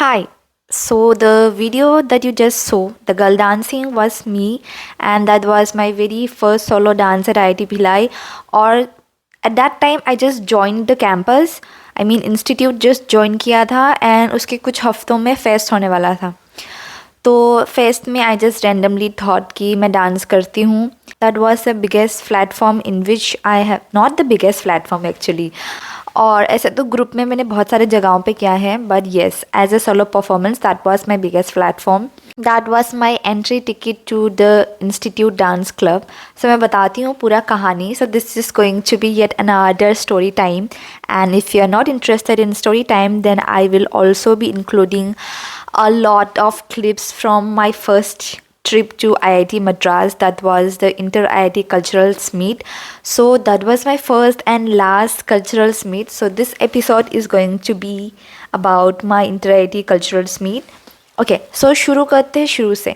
Hi. So the video that you just saw, the girl dancing was me, and that was my very first solo dance at IIT Bhilai. Or at that time I just joined the campus. I mean institute just join किया था and उसके कुछ हफ्तों में fest होने वाला था. तो फेस्ट में आई जस्ट रैंडमली थॉट कि मैं डांस करती हूँ. That was the biggest platform in which I have not the biggest platform actually. और ऐसे तो ग्रुप में मैंने बहुत सारे जगहों पे किया है, but yes as a solo performance that was my biggest platform. That was my entry ticket to the institute dance club. So मैं बताती हूँ पूरा कहानी. So this is going to be yet another story time, and if you are not interested in story time then I will also be including a lot of clips from my first trip to IIT Madras. That was the Inter IIT Culturals Meet. So that was my first and last Culturals Meet. So this episode is going to be about my Inter IIT Culturals Meet. Okay, so शुरू करते हैं शुरू से.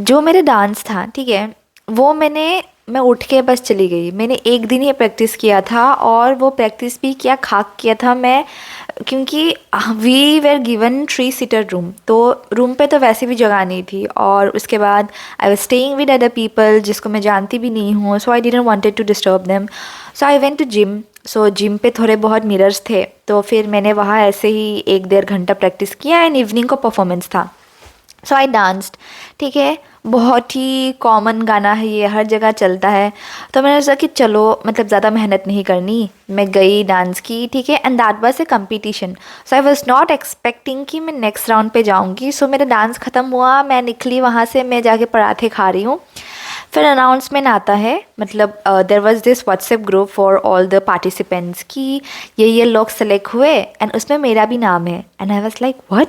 जो मेरा dance था, ठीक है, वो मैं उठ के बस चली गई. मैंने एक दिन ही प्रैक्टिस किया था और वो प्रैक्टिस भी क्या खाक किया था मैं, क्योंकि वी वेर गिवन 3-सीटर रूम. तो रूम पे तो वैसे भी जगह नहीं थी, और उसके बाद I was staying with other people जिसको मैं जानती भी नहीं हूँ. So I didn't wanted to disturb them. So I went to gym. So gym पे थोड़े बहुत मिरर्स थे, तो फिर मैंने वहाँ ऐसे ही 1-1.5 घंटा प्रैक्टिस किया एंड इवनिंग को परफॉर्मेंस था. सो आई डांस्ड. ठीक है, बहुत ही कॉमन गाना है ये, हर जगह चलता है. तो मैंने सोचा कि चलो मतलब ज़्यादा मेहनत नहीं करनी. मैं गई, डांस की, ठीक है, and that was a competition. So I was not expecting कि मैं नेक्स्ट राउंड पे जाऊंगी. सो मेरा डांस ख़त्म हुआ, मैं निकली वहाँ से, मैं जाके पराठे खा रही हूँ. फिर अनाउंसमेंट आता है, मतलब there was this WhatsApp group for all the participants कि ये लोग सेलेक्ट हुए, एंड उसमें मेरा भी नाम है. And I was like what.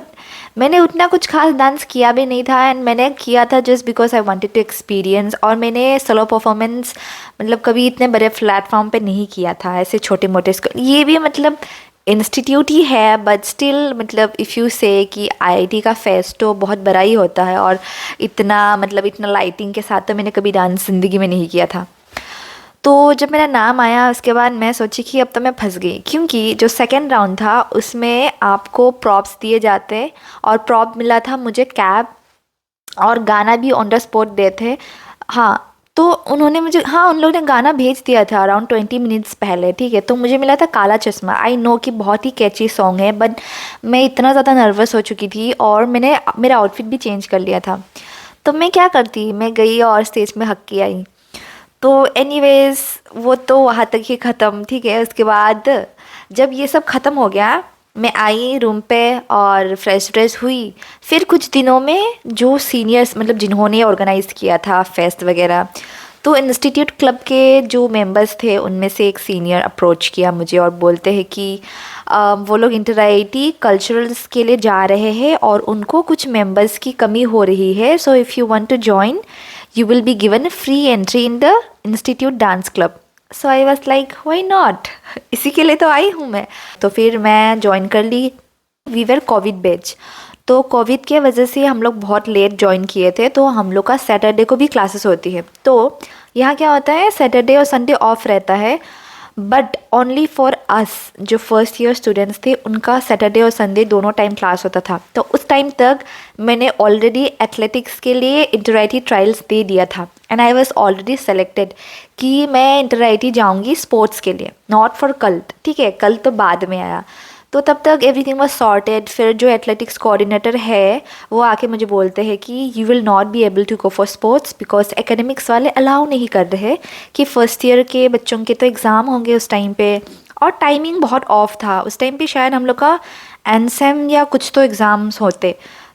मैंने उतना कुछ खास डांस किया भी नहीं था, एंड मैंने किया था just because I wanted to experience. और मैंने सोलो परफॉर्मेंस मतलब कभी इतने बड़े प्लेटफॉर्म पे नहीं किया था, ऐसे छोटे मोटे. ये भी मतलब इंस्टीट्यूट ही है, बट स्टिल मतलब इफ़ यू से कि आईआईटी का फेस्ट तो बहुत बड़ा ही होता है, और इतना लाइटिंग के साथ तो मैंने कभी डांस ज़िंदगी में नहीं किया था. तो जब मेरा नाम आया उसके बाद मैं सोची कि अब तो मैं फंस गई, क्योंकि जो सेकेंड राउंड था उसमें आपको प्रॉप्स दिए जाते, और प्रॉप मिला था मुझे कैब, और गाना भी ऑन द स्पॉट देते. हाँ, तो उन्होंने मुझे, हाँ, उन लोगों ने गाना भेज दिया था अराउंड 20 मिनट्स पहले, ठीक है. तो मुझे मिला था काला चश्मा. आई नो कि बहुत ही कैची सॉन्ग है, बट मैं इतना ज़्यादा नर्वस हो चुकी थी, और मैंने मेरा आउटफिट भी चेंज कर लिया था. तो मैं क्या करती, मैं गई और स्टेज में हक के आई. तो एनीवेज वो तो वहाँ तक ही ख़त्म, ठीक है. उसके बाद जब ये सब ख़त्म हो गया, मैं आई रूम पे और फ्रेश व्रेश हुई. फिर कुछ दिनों में जो सीनियर्स मतलब जिन्होंने ऑर्गेनाइज़ किया था फेस्ट वगैरह, तो इंस्टीट्यूट क्लब के जो मेंबर्स थे उनमें से एक सीनियर अप्रोच किया मुझे और बोलते हैं कि वो लोग इंटर आईआईटी कल्चरल्स के लिए जा रहे हैं और उनको कुछ मेंबर्स की कमी हो रही है. So if you want to join you will be given a free entry in the institute dance club. So I was like why not. इसी के लिए तो आई हूँ मैं. तो फिर मैं ज्वाइन कर ली. वी वर कोविड बैच, तो कोविड के वजह से हम लोग बहुत लेट ज्वाइन किए थे. तो हम लोग का सैटरडे को भी क्लासेस होती है. तो यहाँ क्या होता है, सैटरडे और संडे ऑफ रहता है, बट ओनली फॉर अस जो फर्स्ट ईयर स्टूडेंट्स थे उनका सैटरडे और संडे दोनों टाइम क्लास होता था. तो उस टाइम तक मैंने ऑलरेडी एथलेटिक्स के लिए इंटर आईआईटी ट्रायल्स दे दिया था, and I was already selected कि मैं इंटर आईआईटी जाऊँगी स्पोर्ट्स के लिए, नॉट फॉर कल्ट, ठीक है. कल तो बाद में आया. तो तब तक एवरीथिंग वाज सॉर्टेड. फिर जो एथलेटिक्स कोऑर्डिनेटर है वो आके मुझे बोलते हैं कि you will not be able to go for sports because academics वाले अलाउ नहीं कर रहे कि फर्स्ट ईयर के बच्चों के तो एग्ज़ाम होंगे उस टाइम पे. और टाइमिंग बहुत ऑफ था उस टाइम पे, शायद हम लोग का एनसेम या कुछ तो एग्ज़ाम्स होते.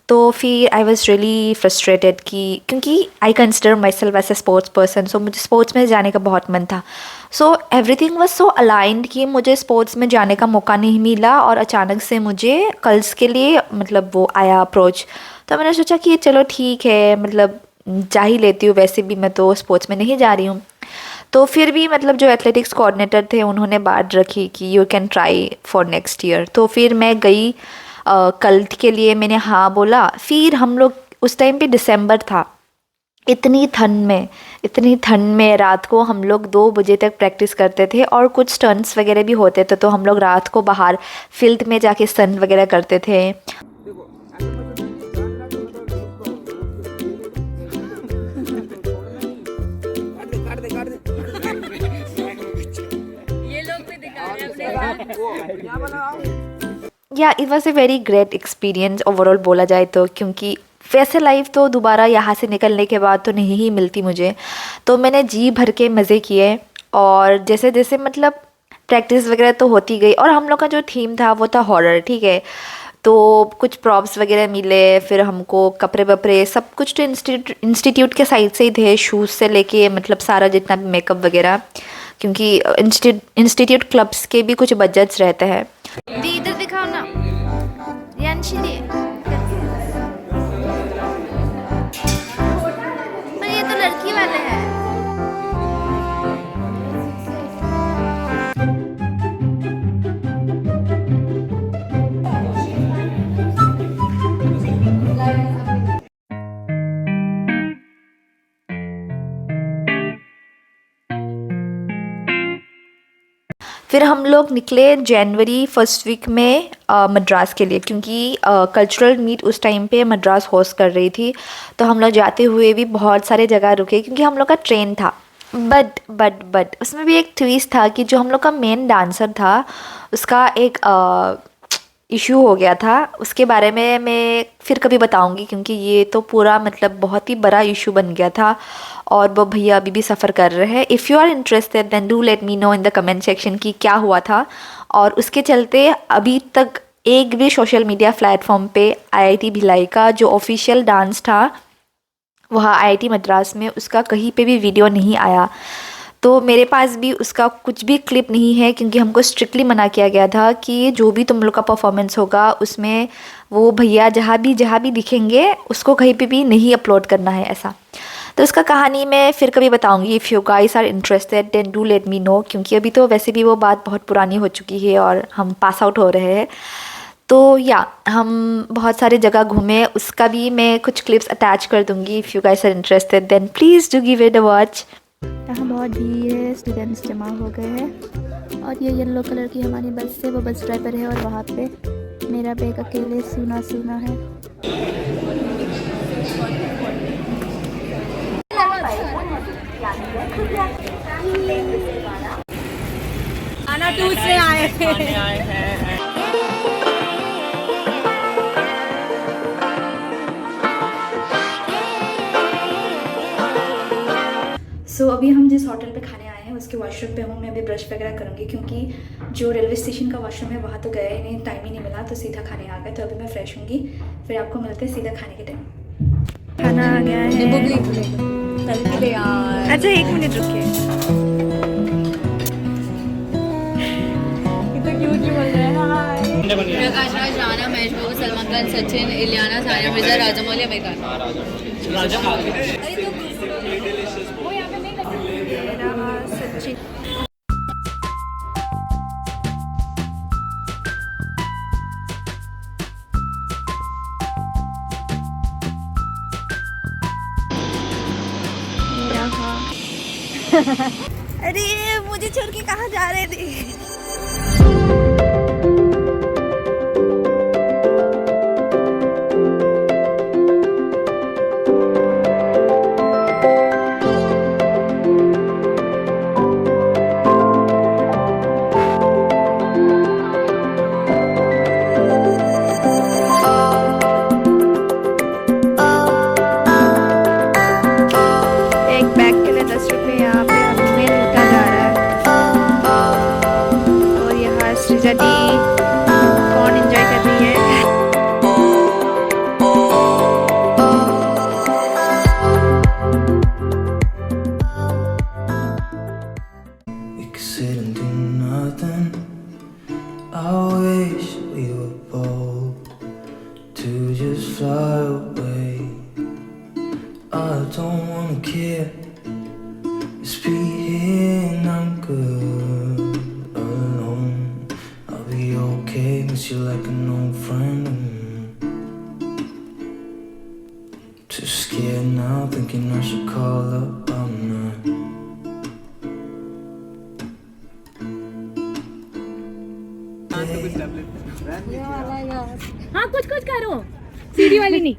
तो फिर आई वॉज रियली फ्रस्ट्रेटेड क्योंकि I consider myself as a sports person. So मुझे स्पोर्ट्स में जाने का बहुत मन था. So everything was so aligned कि मुझे स्पोर्ट्स में जाने का मौका नहीं मिला, और अचानक से मुझे कल्स के लिए मतलब वो आया अप्रोच. तो मैंने सोचा कि चलो ठीक है, मतलब जा ही लेती हूँ, वैसे भी मैं तो स्पोर्ट्स में नहीं जा रही हूँ. तो फिर भी मतलब जो एथलेटिक्स कोऑर्डिनेटर थे उन्होंने बात रखी कि you can try for next year. तो फिर मैं गई कल्ट के लिए, मैंने हाँ बोला. फिर हम लोग उस टाइम पे दिसंबर था, इतनी ठंड में रात को हम लोग 2 बजे तक प्रैक्टिस करते थे, और कुछ स्टंट्स वगैरह भी होते थे. तो हम लोग रात को बाहर फील्ड में जाके स्टंट वगैरह करते थे. या it was a very great experience overall बोला जाए तो, क्योंकि वैसे लाइफ तो दोबारा यहाँ से निकलने के बाद तो नहीं ही मिलती मुझे। तो मैंने जी भर के मज़े किए, और जैसे जैसे मतलब प्रैक्टिस वगैरह तो होती गई, और हम लोग का जो थीम था वो था हॉरर, ठीक है। तो कुछ प्रॉप्स वगैरह मिले, फिर हमको कपड़े वपड़े सब कुछ तो इंस्टीट्यूट के साइड से ही थे, शूज़ से लेके मतलब सारा जितना भी मेकअप वगैरह, क्योंकि इंस्टीट्यूट क्लब्स के भी कुछ बजट्स रहते हैं। दी इधर दिखाओ ना, यानशिरी। पर ये तो लड़की वाले हैं। फिर हम लोग निकले जनवरी फर्स्ट वीक में मद्रास के लिए, क्योंकि कल्चरल मीट उस टाइम पे मद्रास होस्ट कर रही थी। तो हम लोग जाते हुए भी बहुत सारे जगह रुके, क्योंकि हम लोग का ट्रेन था। बट उसमें भी एक ट्विस्ट था कि जो हम लोग का मेन डांसर था उसका एक इशू हो गया था। उसके बारे में मैं फिर कभी बताऊंगी, क्योंकि ये तो पूरा मतलब बहुत ही बड़ा इशू बन गया था, और वो भैया अभी भी सफ़र कर रहे हैं। If you are interested then do let me know in the comment section कि क्या हुआ था। और उसके चलते अभी तक एक भी सोशल मीडिया प्लेटफॉर्म पे आईआईटी भिलाई का जो ऑफिशियल डांस था वहाँ आईआईटी मद्रास में, उसका कहीं पे भी वीडियो नहीं आया। तो मेरे पास भी उसका कुछ भी क्लिप नहीं है, क्योंकि हमको स्ट्रिक्टली मना किया गया था कि जो भी तुम लोग का परफॉर्मेंस होगा उसमें वो भैया जहाँ भी दिखेंगे उसको कहीं पे भी नहीं अपलोड करना है, ऐसा। तो उसका कहानी मैं फिर कभी बताऊंगी। If you guys are interested then do let me know, क्योंकि अभी तो वैसे भी वो बात बहुत पुरानी हो चुकी है और हम पास आउट हो रहे हैं। तो या हम बहुत सारे जगह घूमे, उसका भी मैं कुछ क्लिप्स अटैच कर दूंगी। If you guys are interested then please do give it a watch. यहाँ बहुत भीड़ है, स्टूडेंट्स जमा हो गए हैं, और ये येलो कलर की हमारी बस है, वो बस ड्राइवर है, और वहाँ पे मेरा बैग अकेले सूना सूना है। आना टूर से आए हैं। सो अभी हम जिस होटल पे खाने आए हैं उसके वॉशरूम पे हूँ मैं। अभी ब्रश वगैरह करूँगी, क्योंकि जो रेलवे स्टेशन का वॉशरूम है वहाँ तो गया ही नहीं, टाइम ही नहीं मिला, तो सीधा खाने आ गए। तो अभी मैं फ्रेश होंगी, फिर आपको मिलते हैं सीधा खाने के टाइम। खाना आ गया है। अच्छा 1 मिनट रुकिए। प्रकाश राज, राना, महेश बाबू, सलमान खान, सचिन, इलियाना, सानिया मिर्जा, राजा मौली, आमिर खान। अरे मुझे छोड़ के कहाँ जा रहे थे? कौन एंजॉय कर रही है? You like an old friend. Too scared now, thinking I should call up all night. हाँ कुछ करो, सीढ़ी वाली नहीं।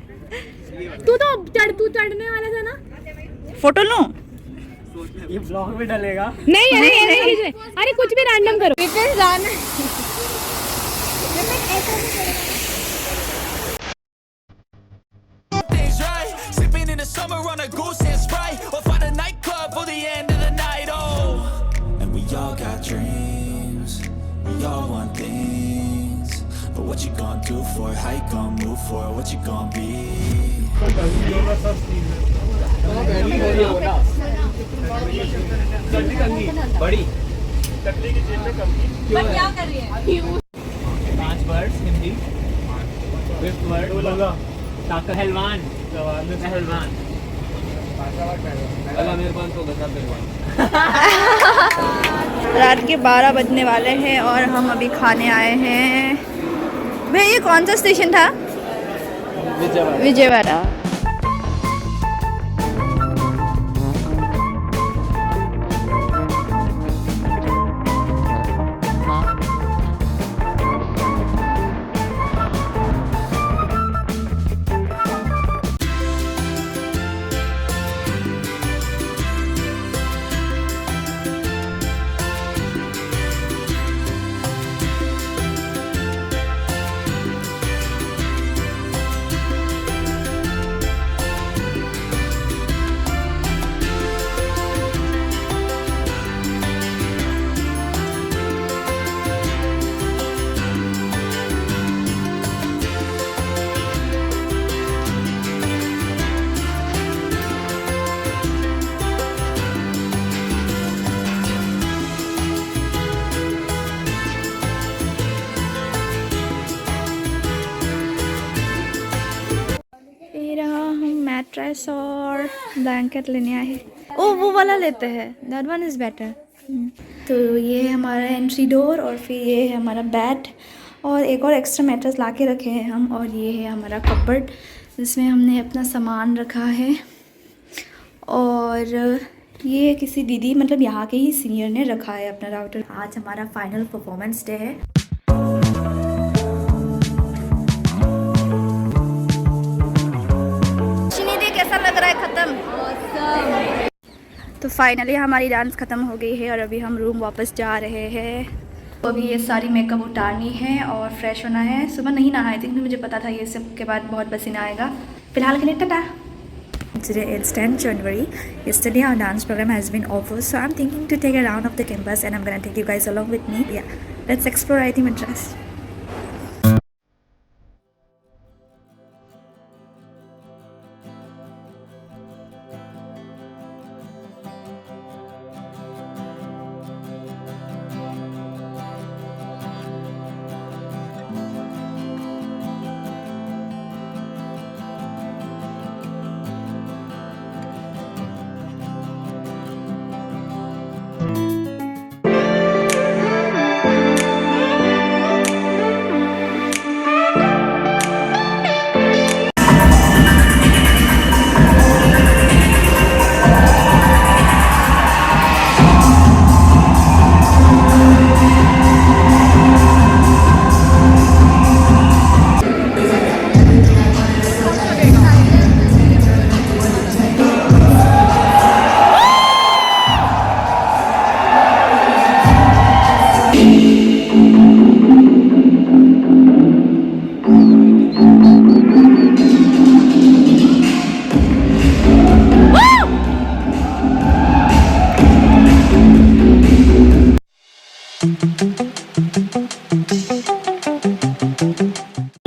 तू चढ़ने वाला था ना। फोटो लो, ये ब्लॉग में डलेगा। नहीं अरे कुछ भी रैंडम करो। Things right, sipping in the summer on a goose and Sprite, or find a nightclub for the end of the night. Oh, and we all got dreams, we all want things, but what you gonna do for it? How you gonna move for it? What you gonna be? बड़ी कतली की जेब में कम क्यों क्या कर रही है? 5 words Hindi, 5th word लगा पहलवान, पहलवान लगा मेरे पास तो गधा पहलवान। रात के 12 बजने वाले हैं और हम अभी खाने आए हैं। भैया ये कौन सा स्टेशन था? विजयवाड़ा। मैट्रेस और ब्लैंकेट लेने आए हैं। ओ वो वाला लेते हैं, दैट वन इज़ बेटर। तो ये है हमारा एंट्री डोर और फिर ये है हमारा बेड और एक और एक्स्ट्रा मैट्रेस ला के रखे हैं हम, और ये है हमारा कपबोर्ड जिसमें हमने अपना सामान रखा है। और ये किसी दीदी मतलब यहाँ के ही सीनियर ने रखा है अपना राउटर। आज हमारा फाइनल परफॉर्मेंस डे है। कैसा लग रहा है? ख़त्म। तो फाइनली हमारी डांस ख़त्म हो गई है और अभी हम रूम वापस जा रहे हैं। तो अभी ये सारी मेकअप उतारनी है और फ्रेश होना है। सुबह नहीं नहाई थी क्योंकि मुझे पता था ये सब के बाद बहुत पसीना आएगा। फिलहाल के लिए Tata. Today it's 10th January. Yesterday our dance program has been over, so I'm thinking to take a round of the campus and I'm gonna take you guys along with me. Yeah, let's explore IT Madras.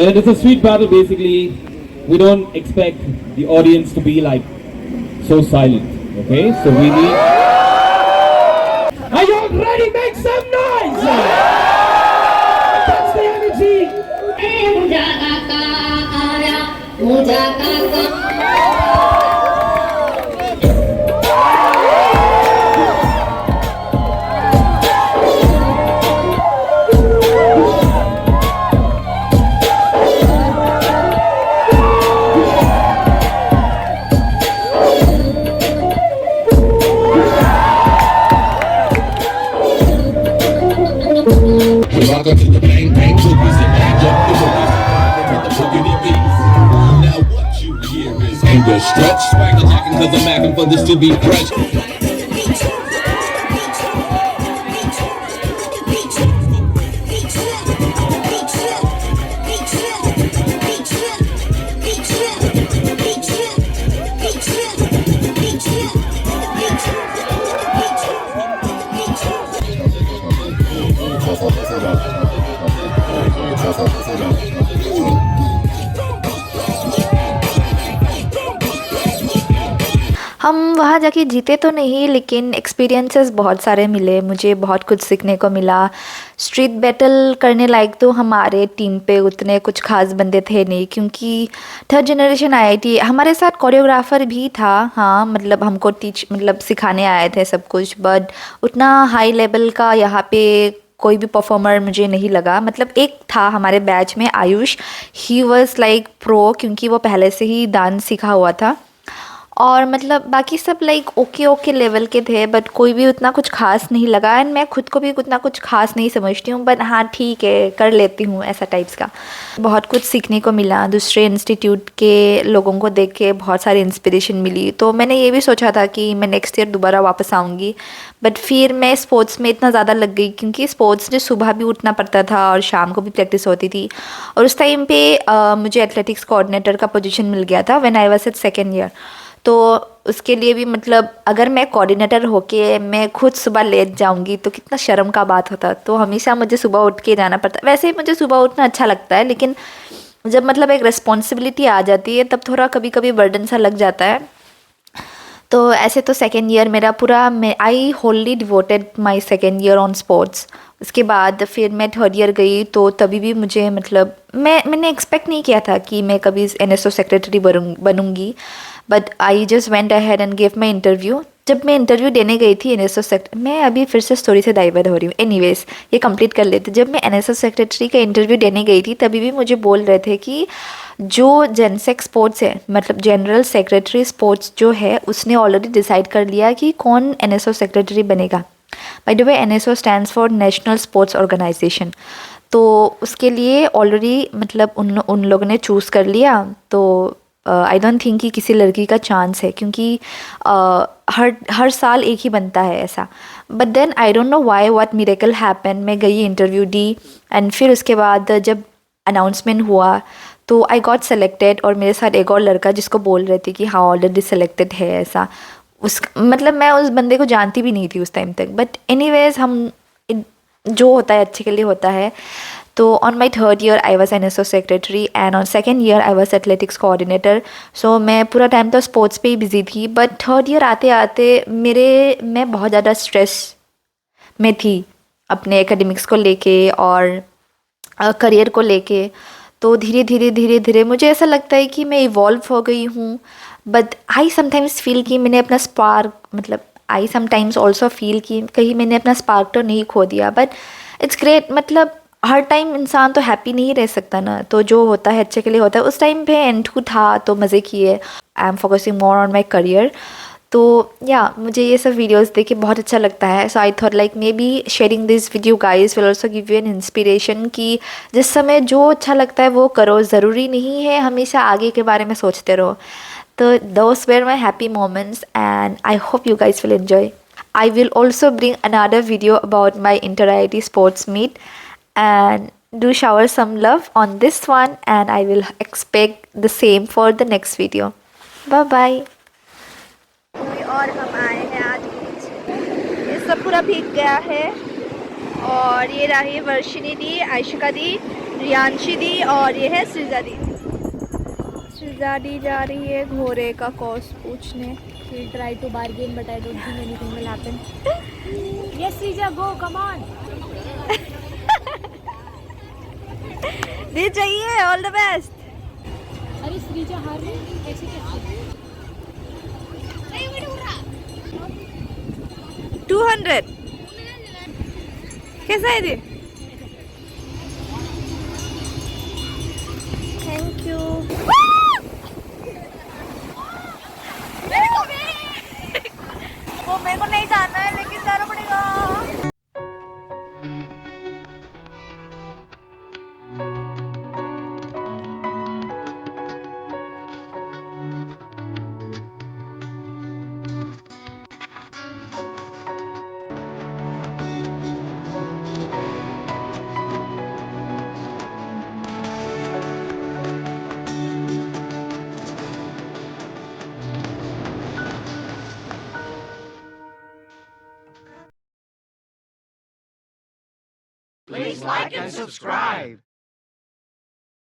And it's a sweet battle. Basically, we don't expect the audience to be like so silent. Okay, so we need. Are you all ready? Make some noise! That's the energy. Welcome to the bang bang boogies and bang up the boogies with the boogity beats. Now what you hear is anger stretch, swagger jacking 'cause I'm acting for this to be fresh. हम वहाँ जाके जीते तो नहीं, लेकिन experiences बहुत सारे मिले, मुझे बहुत कुछ सीखने को मिला। स्ट्रीट बैटल करने लायक तो हमारे टीम पे उतने कुछ खास बंदे थे नहीं, क्योंकि थर्ड जनरेशन आईआईटी। हमारे साथ कोरियोग्राफर भी था, हाँ, मतलब हमको मतलब सिखाने आए थे सब कुछ, बट उतना हाई लेवल का यहाँ पे कोई भी परफॉर्मर मुझे नहीं लगा। मतलब एक था हमारे बैच में Ayush, he was like pro, क्योंकि वो पहले से ही डांस सीखा हुआ था। और मतलब बाकी सब लाइक ओके ओके लेवल के थे, बट कोई भी उतना कुछ खास नहीं लगा। एंड मैं खुद को भी उतना कुछ खास नहीं समझती हूँ, बट हाँ ठीक है, कर लेती हूँ ऐसा टाइप्स का। बहुत कुछ सीखने को मिला, दूसरे इंस्टीट्यूट के लोगों को देख के बहुत सारी इंस्पिरेशन मिली। तो मैंने ये भी सोचा था कि मैं नेक्स्ट ईयर दोबारा वापस आऊँगी, बट फिर मैं स्पोर्ट्स में इतना ज़्यादा लग गई, क्योंकि स्पोर्ट्स में सुबह भी उठना पड़ता था और शाम को भी प्रैक्टिस होती थी। और उस टाइम पे मुझे एथलेटिक्स कोऑर्डिनेटर का पोजीशन मिल गया था when I was at second year. तो उसके लिए भी मतलब अगर मैं कोऑर्डिनेटर होके मैं खुद सुबह लेट जाऊंगी तो कितना शर्म का बात होता। तो हमेशा मुझे सुबह उठ के जाना पड़ता। वैसे ही मुझे सुबह उठना अच्छा लगता है, लेकिन जब मतलब एक रिस्पॉन्सिबिलिटी आ जाती है तब थोड़ा कभी कभी बर्डन सा लग जाता है। तो ऐसे तो सेकेंड ईयर मेरा पूरा, मैं I wholly devoted my second year on sports. उसके बाद फिर मैं थर्ड ईयर गई, तो तभी भी मुझे मतलब मैंने एक्सपेक्ट नहीं किया था कि मैं कभी एनएसओ सेक्रेटरी बनूंगी, but I just went ahead and give my interview. जब मैं इंटरव्यू देने गई थी एनएसओ सेक्रेटरी, मैं अभी फिर से स्टोरी से डाइवर्ट हो रही हूँ, एनीवेज ये कंप्लीट कर लेते। जब मैं एनएसओ सेक्रेटरी का इंटरव्यू देने गई थी तभी भी मुझे बोल रहे थे कि जो जेनसेक स्पोर्ट्स है, मतलब जनरल सेक्रेटरी स्पोर्ट्स जो है, उसने ऑलरेडी डिसाइड कर लिया कि कौन एनएसओ सेक्रेटरी बनेगा। By the way NSO stands for national sports organisation. तो उसके लिए ऑलरेडी मतलब उन लोगों ने चूज़ कर लिया। तो आई डोंट थिंक कि किसी लड़की का चांस है, क्योंकि हर साल एक ही बनता है ऐसा। But then I don't know why what miracle happen. मैं गई, इंटरव्यू दी, एंड फिर उसके बाद जब अनाउंसमेंट हुआ तो आई गॉट सेलेक्टेड। और मेरे साथ एक और लड़का जिसको बोल रहे थे कि हाँ ऑलरेडी सेलेक्टेड है ऐसा, उस मतलब मैं उस बंदे को जानती भी नहीं थी उस टाइम तक। बट एनीवेज जो होता है अच्छे के लिए होता है। तो on my third year I was NSO secretary and on second year I was athletics coordinator. So मैं पूरा टाइम तो स्पोर्ट्स पे ही बिजी थी। बट थर्ड ईयर आते आते मैं बहुत ज़्यादा स्ट्रेस में थी अपने एकेडमिक्स को लेके और करियर को लेके। तो धीरे धीरे मुझे ऐसा लगता है कि मैं इवॉल्व हो गई हूँ। बट आई समटाइम्स फील कि मैंने अपना स्पार्क, मतलब आई समटाइम्स ऑल्सो फील कि कहीं मैंने अपना स्पार्क तो नहीं खो दिया। बट इट्स ग्रेट, मतलब हर टाइम इंसान तो हैप्पी नहीं रह सकता ना, तो जो होता है अच्छे के लिए होता है। उस टाइम पे N2 था तो मज़े किए। I am focusing more on my career. तो या मुझे ये सब वीडियोस देख के बहुत अच्छा लगता है। So I thought like maybe sharing this video guys will also give you an inspiration कि जिस समय जो अच्छा लगता है वो करो, ज़रूरी नहीं है हमेशा आगे के बारे में सोचते रहो। तो those were my happy moments and I hope you guys will enjoy. I will also bring another video about my inter-IIT sports meet, and do shower some love on this one, and I will expect the same for the next video. Bye bye. और हम आए हैं आज बीच। ये सब पूरा भीग गया है। और ये रही वर्षिनी दी, आयशिका दी, रियांशी दी, और ये है सृजा दी। सृजा दी जा रही है घोड़े का कॉस्ट पूछने। We'll try to bargain, but I don't think anything will happen. Yes, Srija, go, come on. दी चाहिए, ऑल द बेस्ट। अरे श्रीजा हार गई, कैसे कैसे? 200 कैसा है दी? Thank you. वो मेरे को नहीं जाना है, लेकिन जाना पड़ेगा। Please like and subscribe.